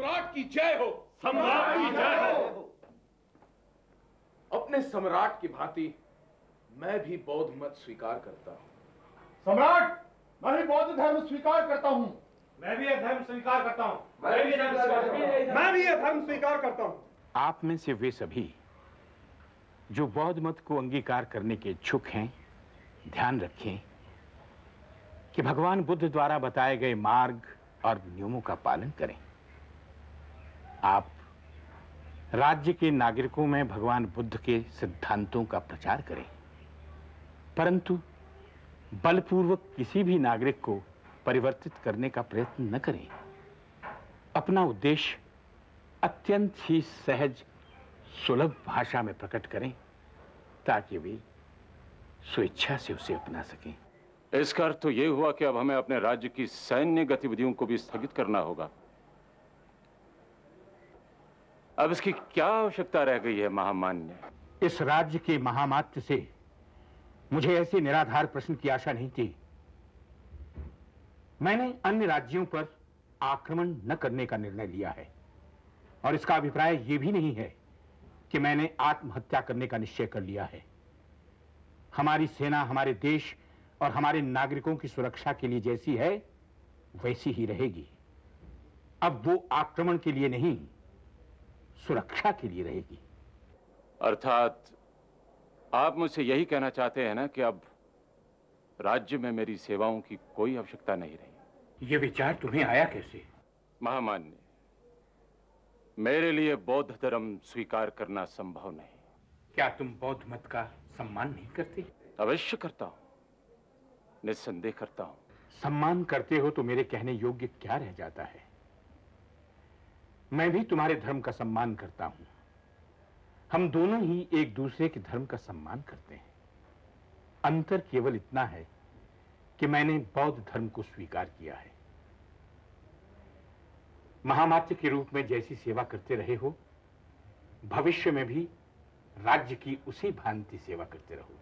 सम्राट की जय हो। सम्राट की जय हो। अपने सम्राट की भांति मैं भी बौद्ध मत स्वीकार करता हूँ। सम्राट, मैं भी बौद्ध धर्म स्वीकार करता हूँ। मैं भी यह धर्म स्वीकार करता हूँ। मैं भी यह धर्म स्वीकार करता हूँ। आप में से वे सभी जो बौद्ध मत को अंगीकार करने के इच्छुक हैं, ध्यान रखें कि भगवान बुद्ध द्वारा बताए गए मार्ग और नियमों का पालन करें। आप राज्य के नागरिकों में भगवान बुद्ध के सिद्धांतों का प्रचार करें, परंतु बलपूर्वक किसी भी नागरिक को परिवर्तित करने का प्रयत्न न करें। अपना उद्देश्य अत्यंत ही सहज, सुलभ भाषा में प्रकट करें ताकि वे स्वेच्छा से उसे अपना सकें। इसका अर्थ तो यह हुआ कि अब हमें अपने राज्य की सैन्य गतिविधियों को भी स्थगित करना होगा। अब इसकी क्या आवश्यकता रह गई है महामान्य? इस राज्य के महामात्य से मुझे ऐसे निराधार प्रश्न की आशा नहीं थी। मैंने अन्य राज्यों पर आक्रमण न करने का निर्णय लिया है और इसका अभिप्राय यह भी नहीं है कि मैंने आत्महत्या करने का निश्चय कर लिया है। हमारी सेना हमारे देश और हमारे नागरिकों की सुरक्षा के लिए जैसी है वैसी ही रहेगी। अब वो आक्रमण के लिए नहीं, सुरक्षा के लिए रहेगी। अर्थात आप मुझसे यही कहना चाहते हैं ना कि अब राज्य में मेरी सेवाओं की कोई आवश्यकता नहीं रही। ये विचार तुम्हें आया कैसे? महामान्य, मेरे लिए बौद्ध धर्म स्वीकार करना संभव नहीं। क्या तुम बौद्ध मत का सम्मान नहीं करते? अवश्य करता हूं, निस्संदेह करता हूं। सम्मान करते हो तो मेरे कहने योग्य क्या रह जाता है? मैं भी तुम्हारे धर्म का सम्मान करता हूं। हम दोनों ही एक दूसरे के धर्म का सम्मान करते हैं। अंतर केवल इतना है कि मैंने बौद्ध धर्म को स्वीकार किया है। महामात्य के रूप में जैसी सेवा करते रहे हो, भविष्य में भी राज्य की उसी भांति सेवा करते रहो।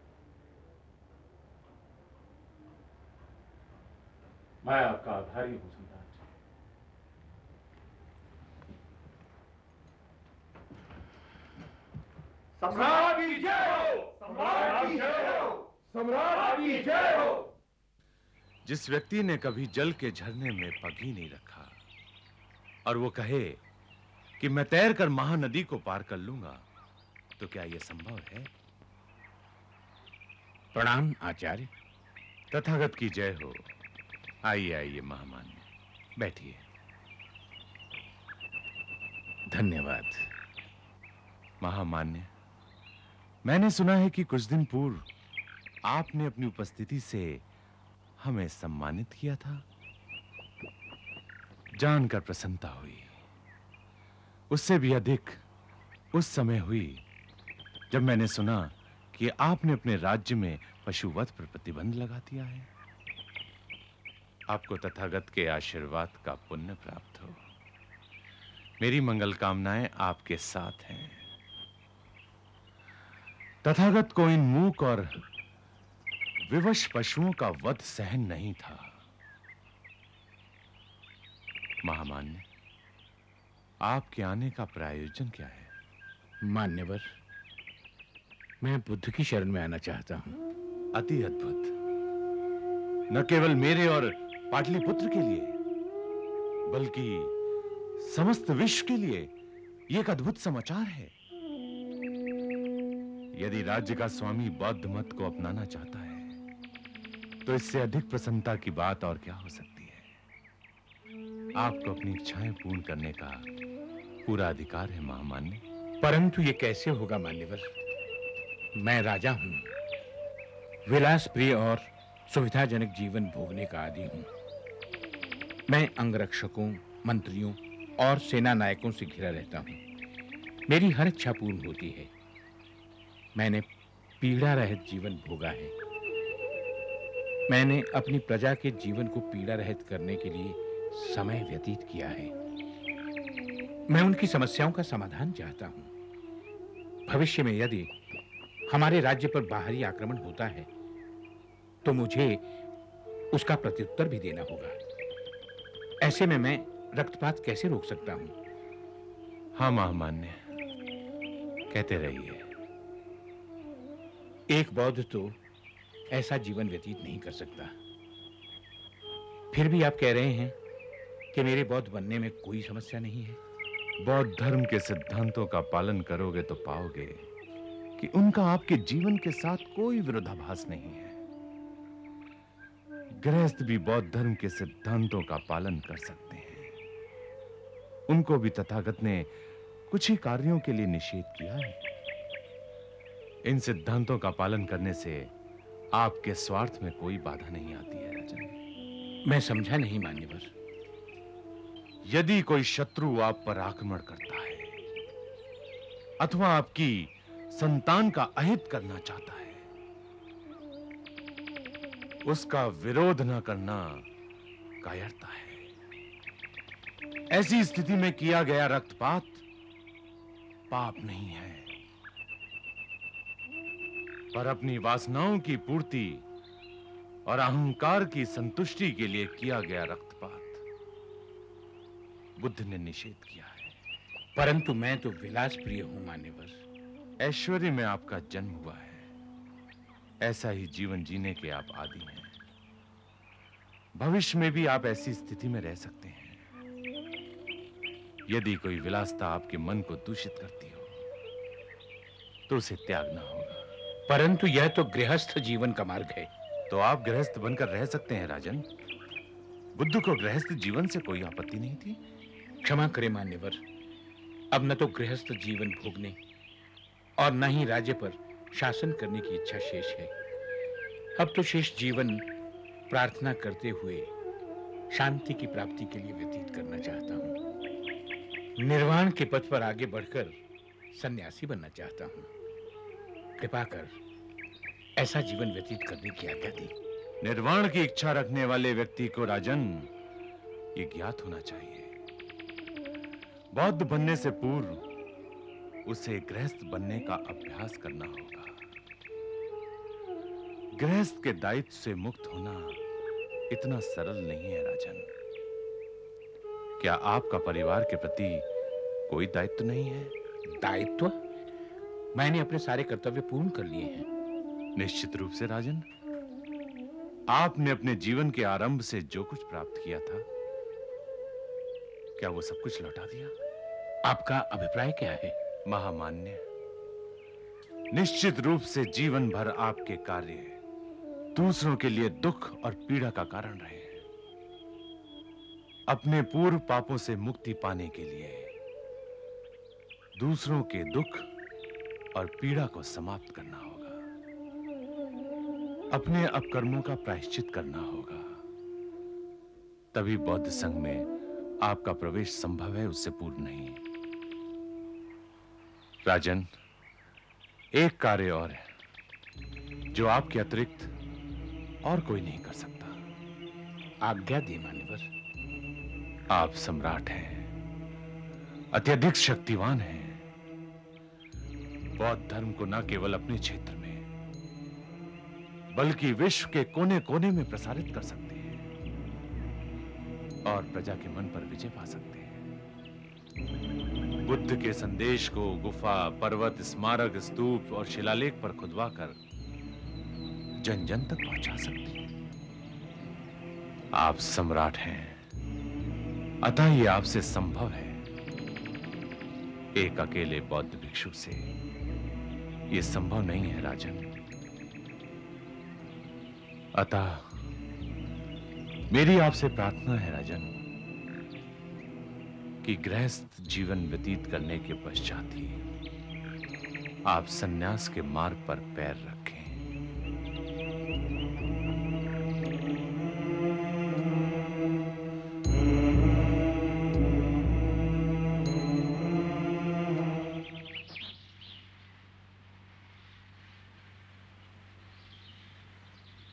मैं आपका आभारी हूं सम्राट। सम्राट की जय हो। सम्राट की जय हो। सम्राट की जय हो। जिस व्यक्ति ने कभी जल के झरने में पग ही नहीं रखा और वो कहे कि मैं तैरकर महानदी को पार कर लूंगा, तो क्या यह संभव है? प्रणाम आचार्य। तथागत की जय हो। आइए आइए महामान्य, बैठिए। धन्यवाद। महामान्य, मैंने सुना है कि कुछ दिन पूर्व आपने अपनी उपस्थिति से हमें सम्मानित किया था। जानकर प्रसन्नता हुई। उससे भी अधिक उस समय हुई जब मैंने सुना कि आपने अपने राज्य में पशुवध पर प्रतिबंध लगा दिया है। आपको तथागत के आशीर्वाद का पुण्य प्राप्त हो। मेरी मंगल कामनाएं आपके साथ हैं। तथागत को इन मूक और विवश पशुओं का वध सहन नहीं था। महामान्य, आपके आने का प्रयोजन क्या है? मान्यवर, मैं बुद्ध की शरण में आना चाहता हूं। अति अद्भुत। न केवल मेरे और पाटलिपुत्र के लिए, बल्कि समस्त विश्व के लिए यह एक अद्भुत समाचार है। यदि राज्य का स्वामी बौद्ध मत को अपनाना चाहता है, तो इससे अधिक प्रसन्नता की बात और क्या हो सकती है? आपको अपनी इच्छाएं पूर्ण करने का पूरा अधिकार है महामान्य। परंतु ये कैसे होगा मान्यवर? मैं राजा हूं, विलास प्रिय और सुविधाजनक जीवन भोगने का आदी हूं। मैं अंगरक्षकों, मंत्रियों और सेना नायकों से घिरा रहता हूं। मेरी हर इच्छा पूर्ण होती है। मैंने पीड़ा रहित जीवन भोगा है। मैंने अपनी प्रजा के जीवन को पीड़ा रहित करने के लिए समय व्यतीत किया है। मैं उनकी समस्याओं का समाधान चाहता हूं। भविष्य में यदि हमारे राज्य पर बाहरी आक्रमण होता है तो मुझे उसका प्रत्युत्तर भी देना होगा। ऐसे में मैं रक्तपात कैसे रोक सकता हूं? हाँ महामान्य, कहते रहिए। एक बौद्ध तो ऐसा जीवन व्यतीत नहीं कर सकता, फिर भी आप कह रहे हैं कि मेरे बौद्ध बनने में कोई समस्या नहीं है। बौद्ध धर्म के सिद्धांतों का पालन करोगे तो पाओगे कि उनका आपके जीवन के साथ कोई विरोधाभास नहीं है। गृहस्थ भी बौद्ध धर्म के सिद्धांतों का पालन कर सकते हैं। उनको भी तथागत ने कुछ ही कार्यों के लिए निषेध किया है। इन सिद्धांतों का पालन करने से आपके स्वार्थ में कोई बाधा नहीं आती है राजन। मैं समझा नहीं मान्यवर। यदि कोई शत्रु आप पर आक्रमण करता है अथवा आपकी संतान का अहित करना चाहता है, उसका विरोध न करना कायरता है। ऐसी स्थिति में किया गया रक्तपात पाप नहीं है, पर अपनी वासनाओं की पूर्ति और अहंकार की संतुष्टि के लिए किया गया रक्तपात बुद्ध ने निषेध किया है। परंतु मैं तो विलास प्रिय हूं मान्यवर। ऐश्वर्य में आपका जन्म हुआ है, ऐसा ही जीवन जीने के आप आदी हैं। भविष्य में भी आप ऐसी स्थिति में रह सकते हैं। यदि कोई विलासता आपके मन को दूषित करती हो तो उसे त्यागना होगा। परंतु यह तो गृहस्थ जीवन का मार्ग है। तो आप गृहस्थ बनकर रह सकते हैं राजन। बुद्ध को गृहस्थ जीवन से कोई आपत्ति नहीं थी। क्षमा करें मान्यवर, अब न तो गृहस्थ जीवन भोगने और न ही राज्य पर शासन करने की इच्छा शेष है। अब तो शेष जीवन प्रार्थना करते हुए शांति की प्राप्ति के लिए व्यतीत करना चाहता हूं। निर्वाण के पथ पर आगे बढ़कर सन्यासी बनना चाहता हूं। कृपा कर ऐसा जीवन व्यतीत करने की आज्ञा दी। निर्वाण की इच्छा रखने वाले व्यक्ति को राजन ये ज्ञात होना चाहिए, बौद्ध बनने से पूर्व उसे गृहस्थ बनने का अभ्यास करना होगा। गृहस्थ के दायित्व से मुक्त होना इतना सरल नहीं है राजन। क्या आपका परिवार के प्रति कोई दायित्व नहीं है? दायित्व? मैंने अपने सारे कर्तव्य पूर्ण कर लिए हैं। निश्चित रूप से राजन, आपने अपने जीवन के आरंभ से जो कुछ प्राप्त किया था, क्या वो सब कुछ लौटा दिया? आपका अभिप्राय क्या है? महामान्य, निश्चित रूप से जीवन भर आपके कार्य दूसरों के लिए दुख और पीड़ा का कारण रहे। अपने पूर्व पापों से मुक्ति पाने के लिए दूसरों के दुख और पीड़ा को समाप्त करना होगा। अपने अपकर्मों का प्रायश्चित करना होगा। तभी बौद्ध संघ में आपका प्रवेश संभव है, उससे पूर्व नहीं। राजन, एक कार्य और है जो आपके अतिरिक्त और कोई नहीं कर सकता। आज्ञा दी मान्यवर। आप सम्राट हैं, अत्यधिक शक्तिवान हैं। बौद्ध धर्म को न केवल अपने क्षेत्र में बल्कि विश्व के कोने कोने में प्रसारित कर सकते हैं और प्रजा के मन पर विजय पा सकते हैं। बुद्ध के संदेश को गुफा, पर्वत, स्मारक, स्तूप और शिलालेख पर खुदवाकर जन जन तक पहुंचा सकते हैं। आप सम्राट हैं, अतः यह आपसे संभव है। एक अकेले बौद्ध भिक्षु से यह संभव नहीं है राजन। अतः मेरी आपसे प्रार्थना है राजन कि गृहस्थ जीवन व्यतीत करने के पश्चात ही आप सन्यास के मार्ग पर पैर रखें।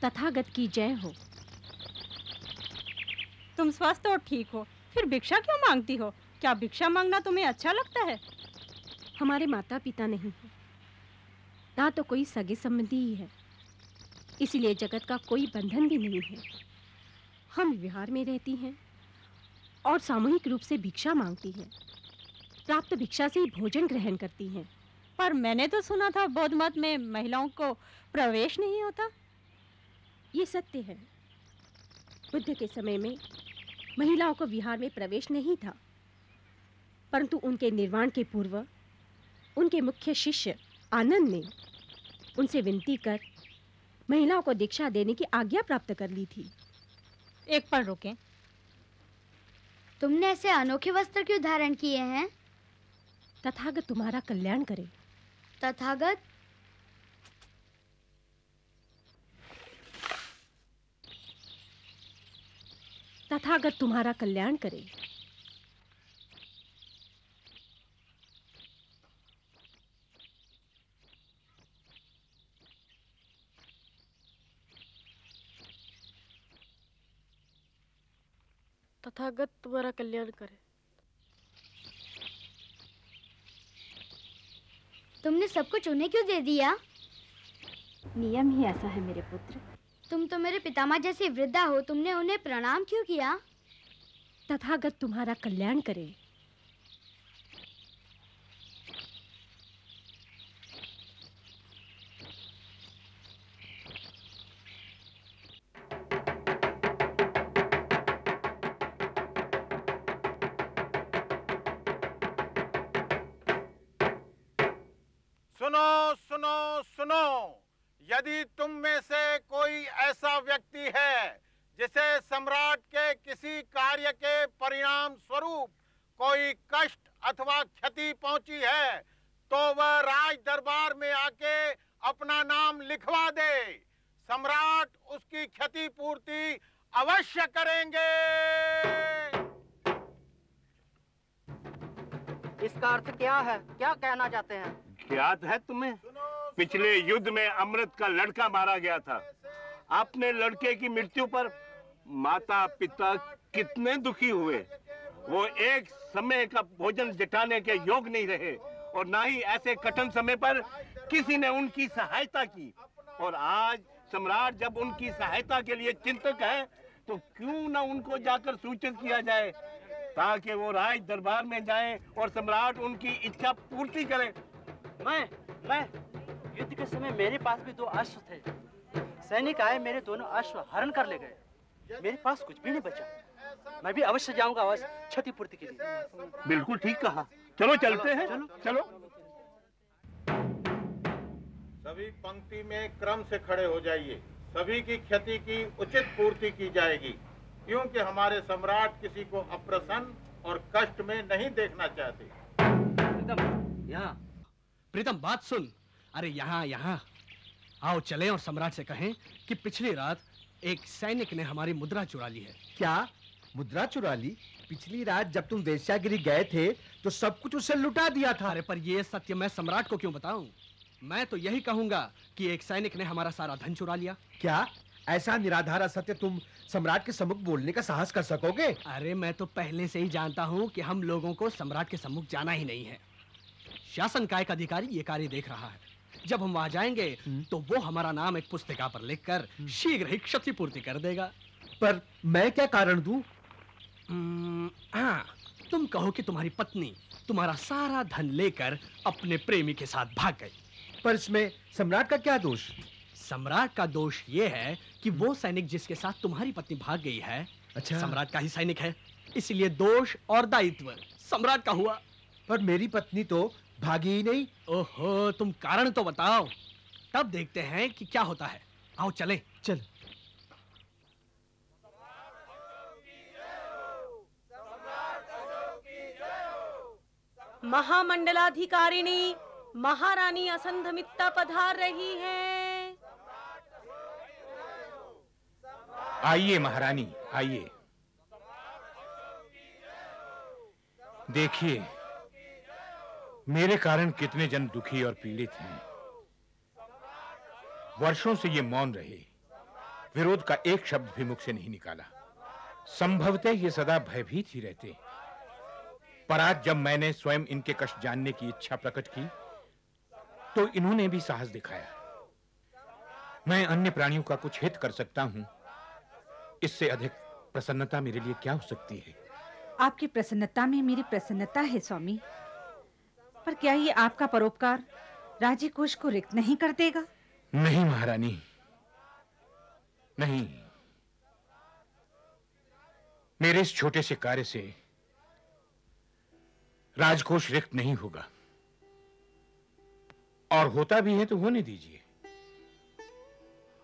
तथागत की जय हो। तुम स्वस्थ और ठीक हो, फिर भिक्षा क्यों मांगती हो? क्या भिक्षा मांगना तुम्हें अच्छा लगता है? हमारे माता पिता नहीं है, ना तो कोई सगे संबंधी ही है, इसलिए जगत का कोई बंधन भी नहीं है। हम विहार में रहती हैं और सामूहिक रूप से भिक्षा मांगती हैं। प्राप्त भिक्षा से ही भोजन ग्रहण करती हैं। पर मैंने तो सुना था बौद्ध मत में महिलाओं को प्रवेश नहीं होता। ये सत्य है। बुद्ध के समय में महिलाओं को विहार में प्रवेश नहीं था, परंतु उनके निर्वाण के पूर्व उनके मुख्य शिष्य आनंद ने उनसे विनती कर महिलाओं को दीक्षा देने की आज्ञा प्राप्त कर ली थी। एक पल रुकें। तुमने ऐसे अनोखे वस्त्र क्यों धारण किए हैं? तथागत तुम्हारा कल्याण करे। तथागत? तथागत तुम्हारा कल्याण करे। तथागत तुम्हारा कल्याण करे। तुमने सब कुछ उन्हें क्यों दे दिया? नियम ही ऐसा है मेरे पुत्र। तुम तो मेरे पितामह जैसी वृद्धा हो, तुमने उन्हें प्रणाम क्यों किया? तथागत तुम्हारा कल्याण करे। सुनो सुनो सुनो, यदि तुम में से कोई ऐसा व्यक्ति है जिसे सम्राट के किसी कार्य के परिणाम स्वरूप कोई कष्ट अथवा क्षति पहुंची है, तो वह राज दरबार में आके अपना नाम लिखवा दे। सम्राट उसकी क्षति पूर्ति अवश्य करेंगे। इसका अर्थ क्या है? क्या कहना चाहते हैं? याद है तुम्हें, पिछले युद्ध में अमृत का लड़का मारा गया था। अपने लड़के की मृत्यु पर माता पिता कितने दुखी हुए। वो एक समय का भोजन जुटाने के योग नहीं रहे और ना ही ऐसे कठिन समय पर किसी ने उनकी सहायता की। और आज सम्राट जब उनकी सहायता के लिए चिंतक है, तो क्यों ना उनको जाकर सूचित किया जाए, ताकि वो राज दरबार में जाएं और सम्राट उनकी इच्छा पूर्ति करे। मैं युद्ध के समय मेरे पास भी 2 अश्व थे। सैनिक आए, मेरे दोनों अश्व हरण कर ले गए। मेरे पास कुछ भी नहीं बचा। मैं भी अवश्य जाऊंगा अवश्य क्षतिपूर्ति के लिए। बिल्कुल ठीक कहा। चलो चलते हैं। चलो। सभी पंक्ति में क्रम से खड़े हो जाइए। सभी की क्षति की उचित पूर्ति की जाएगी, क्योंकि हमारे सम्राट किसी को अप्रसन्न और कष्ट में नहीं देखना चाहते। यहाँ प्रीतम, बात सुन। अरे यहाँ आओ, चलें और सम्राट से कहें कि पिछली रात एक सैनिक ने हमारी मुद्रा चुरा ली है। क्या मुद्रा चुरा ली? पिछली रात जब तुम वेश्यागिरी गए थे तो सब कुछ उससे लुटा दिया था। अरे पर ये सत्य मैं सम्राट को क्यों बताऊं? मैं तो यही कहूंगा कि एक सैनिक ने हमारा सारा धन चुरा लिया। क्या ऐसा निराधार असत्य तुम सम्राट के सम्मुख बोलने का साहस कर सकोगे? अरे मैं तो पहले से ही जानता हूं कि हम लोगों को सम्राट के सम्मुख जाना ही नहीं है। शासन काय का अधिकारी ये कार्य देख रहा है। जब हम वहां जाएंगे तो वो हमारा नाम एक पुस्तिका पर लिखकर शीघ्र ही क्षतिपूर्ति कर देगा। पर मैं क्या कारण दूं? हाँ, तुम कहो कि तुम्हारी पत्नी तुम्हारा सारा धन लेकर अपने प्रेमी के साथ भाग गई। पर इसमें सम्राट का क्या दोष? सम्राट का दोष ये है कि वो सैनिक जिसके साथ तुम्हारी पत्नी भाग गई है, अच्छा, सम्राट का ही सैनिक है, इसलिए दोष और दायित्व सम्राट का हुआ। पर मेरी पत्नी तो भागी ही नहीं। ओहो, तुम कारण तो बताओ, तब देखते हैं कि क्या होता है। आओ चलें। चल। महामंडलाधिकारिणी महारानी असंधमित्ता पधार रही है। आइए महारानी, आइए। देखिए मेरे कारण कितने जन दुखी और पीड़ित हैं। वर्षों से ये मौन रहे, विरोध का एक शब्द भी मुख से नहीं निकाला। संभवतः ये सदा भयभीत ही रहते। पर आज जब मैंने स्वयं इनके कष्ट जानने की इच्छा प्रकट की तो इन्होंने भी साहस दिखाया। मैं अन्य प्राणियों का कुछ हित कर सकता हूं, इससे अधिक प्रसन्नता मेरे लिए क्या हो सकती है? आपकी प्रसन्नता में मेरी प्रसन्नता है स्वामी। पर क्या ये आपका परोपकार राज्य कोष को रिक्त नहीं कर देगा? नहीं महारानी, नहीं। मेरे इस छोटे से कार्य से राजकोष रिक्त नहीं होगा, और होता भी है तो होने दीजिए।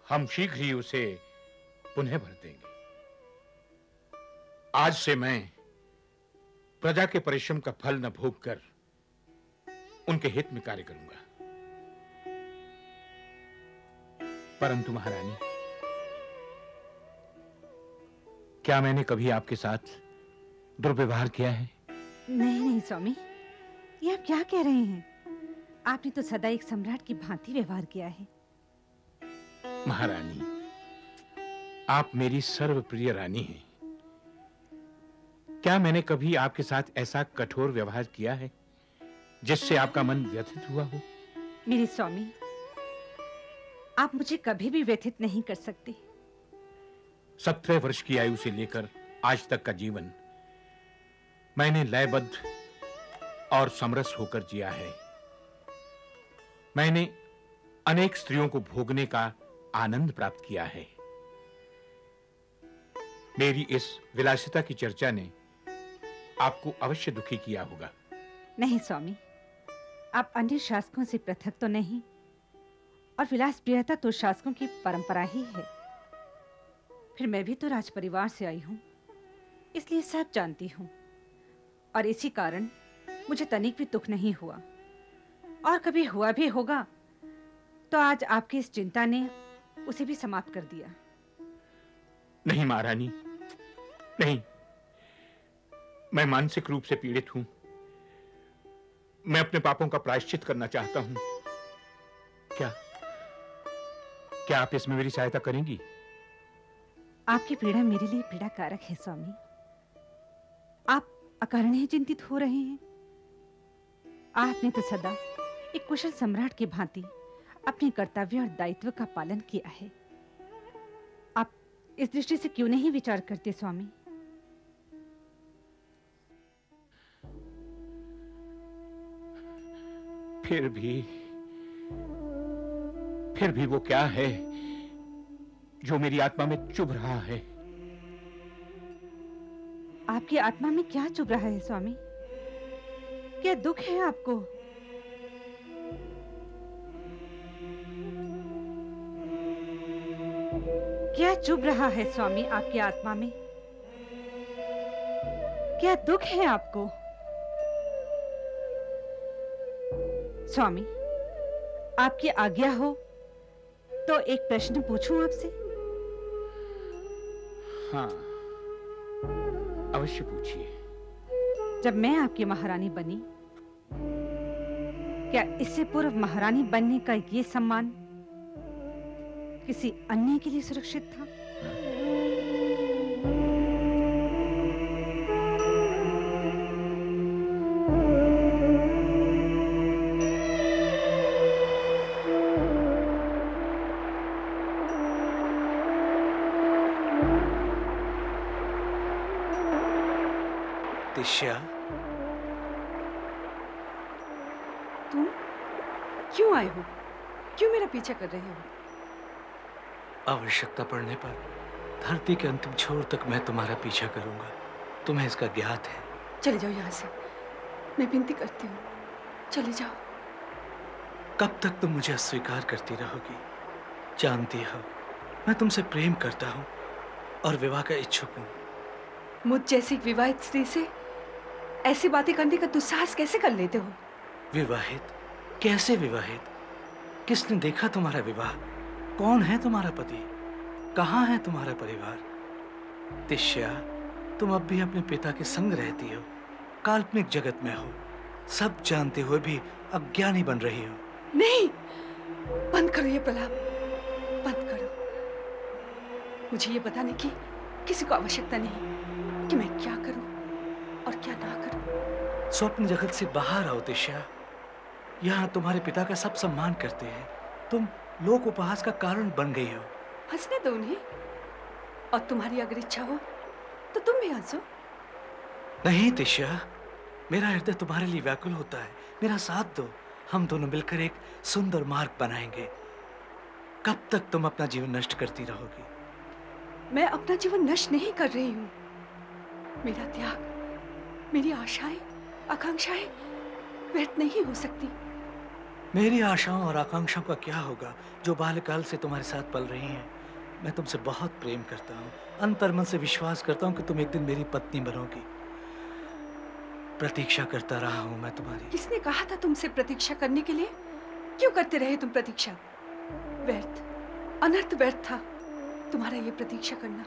हम शीघ्र ही उसे पुनः भर देंगे। आज से मैं प्रजा के परिश्रम का फल न भोगकर उनके हित में कार्य करूंगा। परंतु महारानी, क्या मैंने कभी आपके साथ दुर्व्यवहार किया है? नहीं नहीं स्वामी, ये आप क्या कह रहे हैं? आपने तो सदा एक सम्राट की भांति व्यवहार किया है। महारानी, आप मेरी सर्वप्रिय रानी हैं। क्या मैंने कभी आपके साथ ऐसा कठोर व्यवहार किया है जिससे आपका मन व्यथित हुआ हो? मेरे स्वामी, आप मुझे कभी भी व्यथित नहीं कर सकते। 17 वर्ष की आयु से लेकर आज तक का जीवन मैंने लयबद्ध और समरस होकर जिया है। मैंने अनेक स्त्रियों को भोगने का आनंद प्राप्त किया है। मेरी इस विलासिता की चर्चा ने आपको अवश्य दुखी किया होगा। नहीं स्वामी, आप अन्य शासकों से पृथक तो नहीं, और विलास प्रियता तो शासकों की परंपरा ही है। फिर मैं भी तो राज परिवार से आई हूं, इसलिए सब जानती हूं, और इसी कारण मुझे तनिक भी दुख नहीं हुआ। और कभी हुआ भी होगा तो आज आपकी इस चिंता ने उसे भी समाप्त कर दिया। नहीं महारानी, नहीं। मैं मानसिक रूप से पीड़ित हूं। मैं अपने पापों का प्रायश्चित करना चाहता हूं। क्या आप इसमें मेरी सहायता करेंगी? आपकी पीड़ा मेरे लिए पीड़ा कारक है स्वामी। आप अकारण ही चिंतित हो रहे हैं। आपने तो सदा एक कुशल सम्राट की भांति अपने कर्तव्य और दायित्व का पालन किया है। आप इस दृष्टि से क्यों नहीं विचार करते स्वामी? फिर भी वो क्या है जो मेरी आत्मा में चुभ रहा है? आपकी आत्मा में क्या चुभ रहा है स्वामी? क्या दुख है आपको? क्या चुभ रहा है स्वामी आपकी आत्मा में? क्या दुख है आपको? स्वामी, आपकी आज्ञा हो तो एक प्रश्न पूछूं आपसे? हाँ, अवश्य पूछिए। जब मैं आपकी महारानी बनी, क्या इससे पूर्व महारानी बनने का ये सम्मान किसी अन्य के लिए सुरक्षित था? तिष्या, तुम क्यों आए हो? क्यों मेरा पीछा कर रहे हो? आवश्यकता पड़ने पर धरती के अंतिम छोर तक मैं तुम्हारा पीछा करूंगा। तुम्हें इसका ज्ञात है। चले जाओ यहाँ से, मैं विनती करती हूँ, चले जाओ। कब तक तुम मुझे अस्वीकार करती रहोगी? जानती हो मैं तुमसे प्रेम करता हूँ और विवाह का इच्छुक हूँ। मुझ जैसी विवाहित स्त्री से ऐसी बातें करने का दुस्साहस कैसे कर लेते हो? विवाहित? कैसे विवाहित? किसने देखा तुम्हारा विवाह? कौन है तुम्हारा पति? कहाँ है तुम्हारा परिवार? तिष्या, तुम अब भी अपने पिता के संग रहती हो, काल्पनिक जगत में हो। सब जानते हुए भी अज्ञानी बन रही हो। नहीं, बंद करो ये प्रलाप, बंद करो। मुझे ये बताने की किसी को आवश्यकता नहीं कि मैं क्या करूं और क्या ना करूं। स्वप्न जगत से बाहर आओ तिष्या। यहाँ तुम्हारे पिता का सब सम्मान करते हैं। तुम लोक उपहास का कारण बन गई हो। हंसने दो उन्हें, और तुम्हारी अगर इच्छा हो तो तुम भी हंसो। नहीं तिष्या, मेरा हृदय तुम्हारे लिए व्याकुल होता है। मेरा साथ दो, हम दोनों मिलकर एक सुंदर मार्ग बनाएंगे। कब तक तुम अपना जीवन नष्ट करती रहोगी? मैं अपना जीवन नष्ट नहीं कर रही हूँ। मेरा त्याग, मेरी आशाएं, आकांक्षाएं व्यर्थ नहीं हो सकती। मेरी आशाओं और आकांक्षाओं का क्या होगा जो बाल्यकाल से तुम्हारे साथ पल रही हैं? मैं तुमसे बहुत प्रेम करता हूँ, अंतर्मन से विश्वास करता हूँ कि तुम एक दिन मेरी पत्नी बनोगी। प्रतीक्षा करता रहा हूँ मैं तुम्हारी। किसने कहा था तुमसे प्रतीक्षा करने के लिए? क्यों करते रहे तुम प्रतीक्षा? व्यर्थ, अनर्थ व्यर्थ था तुम्हारा ये प्रतीक्षा करना।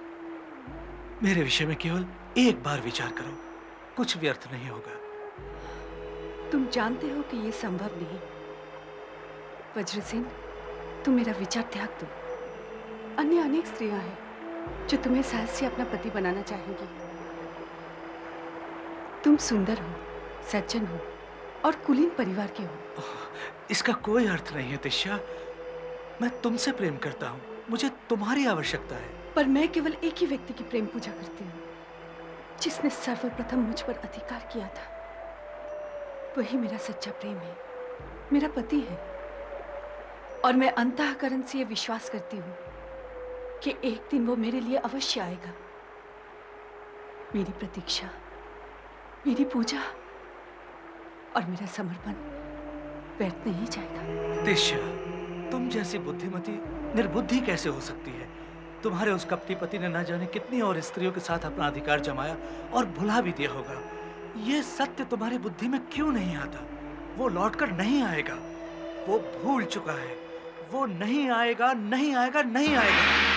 मेरे विषय में केवल एक बार विचार करो, कुछ व्यर्थ नहीं होगा। तुम जानते हो कि ये संभव नहीं। वज्रसेन, तुम मेरा विचार त्याग दो। अन्य अनेक स्त्रियां हैं जो तुम्हें सहज से अपना पति बनाना चाहेंगी। तुम सुंदर हो, सज्जन हो और कुलीन परिवार के हो। इसका कोई अर्थ नहीं है तिष्या। मैं तुमसे प्रेम करता हूँ, मुझे तुम्हारी आवश्यकता है। पर मैं केवल एक ही व्यक्ति की प्रेम पूजा करती हूँ, जिसने सर्वप्रथम मुझ पर अधिकार किया था। वही मेरा सच्चा प्रेम है, मेरा पति है। और मैं अंतःकरण से ये विश्वास करती हूँ कि एक दिन वो मेरे लिए अवश्य आएगा। मेरी प्रतीक्षा, मेरी पूजा और मेरा समर्पण व्यर्थ नहीं जाएगा। तिष्या, तुम जैसी बुद्धिमती निर्बुद्धि कैसे हो सकती है? तुम्हारे उस कपटी पति ने न जाने कितनी और स्त्रियों के साथ अपना अधिकार जमाया और भुला भी दिया होगा। ये सत्य तुम्हारी बुद्धि में क्यों नहीं आता? वो लौटकर नहीं आएगा, वो भूल चुका है। वो नहीं आएगा, नहीं आएगा, नहीं आएगा।